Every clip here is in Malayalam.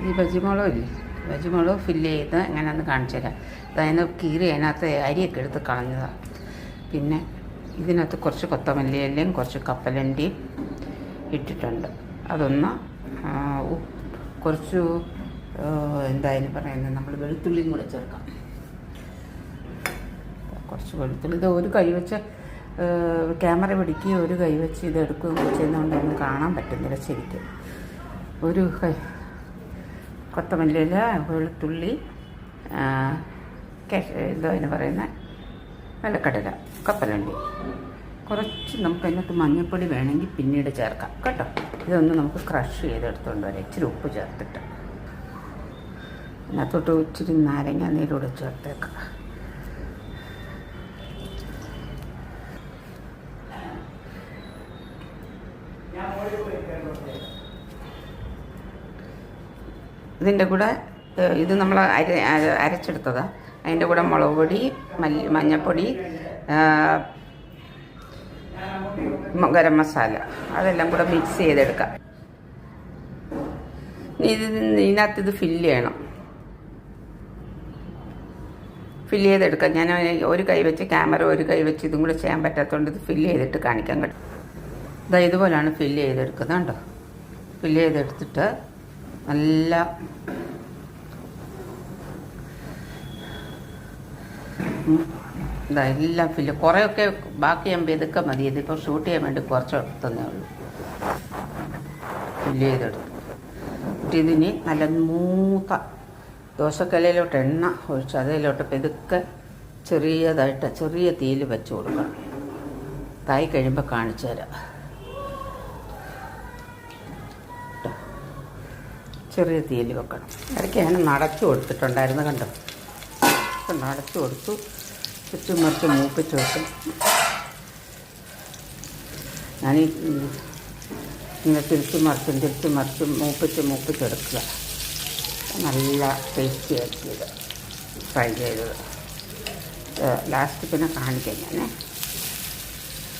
ഈ ബജിമുളക് ഇല്ലേ, ബജിമുളക് ഫില്ല് ചെയ്ത് എങ്ങനെയാണെന്ന് കാണിച്ചു തരാം. അതായത് കീറി അതിനകത്ത് അരിയൊക്കെ എടുത്ത് കളഞ്ഞതാണ്. പിന്നെ ഇതിനകത്ത് കുറച്ച് കൊത്തമല്ലിയിലയും കുറച്ച് കപ്പലണ്ടിയും ഇട്ടിട്ടുണ്ട്. അതൊന്ന് കുറച്ച് എന്തായാലും പറയുന്നത് നമ്മൾ വെളുത്തുള്ളിയും കൂടെ ചേർക്കാം. കുറച്ച് വെളുത്തുള്ളി. ഇത് ഒരു കൈ വെച്ച് ക്യാമറ പിടിക്കുകയും ഒരു കൈ വെച്ച് ഇത് എടുക്കുകയും ചെയ്യുന്നതുകൊണ്ടൊന്നും കാണാൻ പറ്റുന്നില്ല ശരിക്കും. ഒരു കൈ കൊത്തമല്ലിയില, വെളുത്തുള്ളി, എന്താ അതിന് പറയുന്നത്, വെള്ളക്കടല, കപ്പലണ്ടി. കുറച്ച് നമുക്ക് അതിനകത്ത് മഞ്ഞൾപ്പൊടി വേണമെങ്കിൽ പിന്നീട് ചേർക്കാം കേട്ടോ. ഇതൊന്ന് നമുക്ക് ക്രഷ് ചെയ്തെടുത്തുകൊണ്ട് വരാം. ഇച്ചിരി ഉപ്പ് ചേർത്തിട്ട് അതിനകത്തോട്ട് ഇച്ചിരി നാരങ്ങ നീരൂടെ ചേർത്തേക്കാം. ഇതിൻ്റെ കൂടെ ഇത് നമ്മൾ അരച്ചെടുത്തതാണ്. അതിൻ്റെ കൂടെ മുളക് പൊടി, മഞ്ഞൾപ്പൊടി, ഗരം മസാല അതെല്ലാം കൂടെ മിക്സ് ചെയ്തെടുക്കാം. ഇതിനകത്ത് ഇത് ഫില്ല് ചെയ്യണം, ഫില്ല് ചെയ്തെടുക്കാം. ഞാൻ ഒരു കൈ വെച്ച് ക്യാമറ ഒരു കൈ വെച്ച് ഇതും കൂടെ ചെയ്യാൻ പറ്റാത്തതുകൊണ്ട് ഇത് ഫില്ല് ചെയ്തിട്ട് കാണിക്കാൻ കേട്ടോ. ഇതാ ഇതുപോലെയാണ് ഫില്ല് ചെയ്തെടുക്കുന്നത് കേട്ടോ. ഫില്ല് ചെയ്തെടുത്തിട്ട് നല്ല ഇതാ എല്ലാം ഫില്ല്, കുറേയൊക്കെ ബാക്കി ആകുമ്പോൾ ഇതൊക്കെ മതി. ഇതിപ്പോൾ ഷൂട്ട് ചെയ്യാൻ വേണ്ടി കുറച്ച് എടുത്തന്നേ ഉള്ളൂ. ഫില്ല് ചെയ്തെടുത്തു. ഇതിന് നല്ല മൂത്ത ദോശക്കലയിലോട്ട് എണ്ണ ഒഴിച്ച് അതിലോട്ട് ഇതൊക്കെ ചെറിയതായിട്ട് ചെറിയ തീയിൽ വെച്ച് കൊടുക്കണം. തായി കഴിയുമ്പോൾ കാണിച്ചു തരാം. ചെറിയ തീയിൽ വെക്കണം. ഇടയ്ക്ക് ഞാൻ നടച്ചു കൊടുത്തിട്ടുണ്ടായിരുന്നു കണ്ടോ. നടച്ചു കൊടുത്തു, ചുറ്റും മറിച്ച് മൂപ്പിച്ച് വെക്കും. ഞാൻ ഇങ്ങനെ തിരിച്ചും മറിച്ചും മൂപ്പിച്ചെടുക്കുക. നല്ല ടേസ്റ്റി ആക്കിയത് ഫ്രൈ ചെയ്തത്. ലാസ്റ്റ് പിന്നെ കാണിക്കാം ഞാൻ.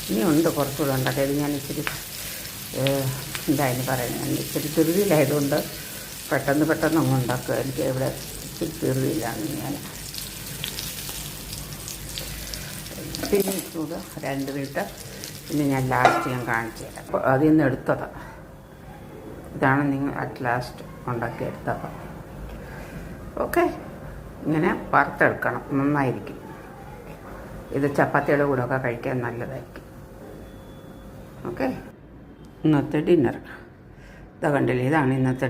ഇനിയുണ്ട് കുറച്ചുകൂടെ ഉണ്ടാക്കിയത്. ഞാൻ ഇച്ചിരി എന്തായാലും പറയുന്നത്, ഞാൻ ഇച്ചിരി ധൃതിയിലായതുകൊണ്ട് പെട്ടെന്ന് അങ്ങ് ഉണ്ടാക്കുക. എനിക്ക് ഇവിടെ ഇച്ചിരി ധൃതിയിലാണ് ഞാൻ. പിന്നെ ചൂട് 2 മിനിറ്റ് പിന്നെ ഞാൻ ലാസ്റ്റ് ഞാൻ കാണിച്ചു തരാം. അപ്പോൾ അതിൽ നിന്ന് എടുത്തതാണ്. ഇതാണ് നിങ്ങൾ അറ്റ് ലാസ്റ്റ് ഉണ്ടാക്കിയെടുത്തത്. ഓക്കെ, ഇങ്ങനെ വറുത്തെടുക്കണം, നന്നായിരിക്കും. ഇത് ചപ്പാത്തിയുടെ കൂടെ ഒക്കെ കഴിക്കാൻ നല്ലതായിരിക്കും. ഓക്കെ, ഇന്നത്തെ ഡിന്നർ ഇതാ കണ്ടില്ലേ, ഇതാണ് ഇന്നത്തെ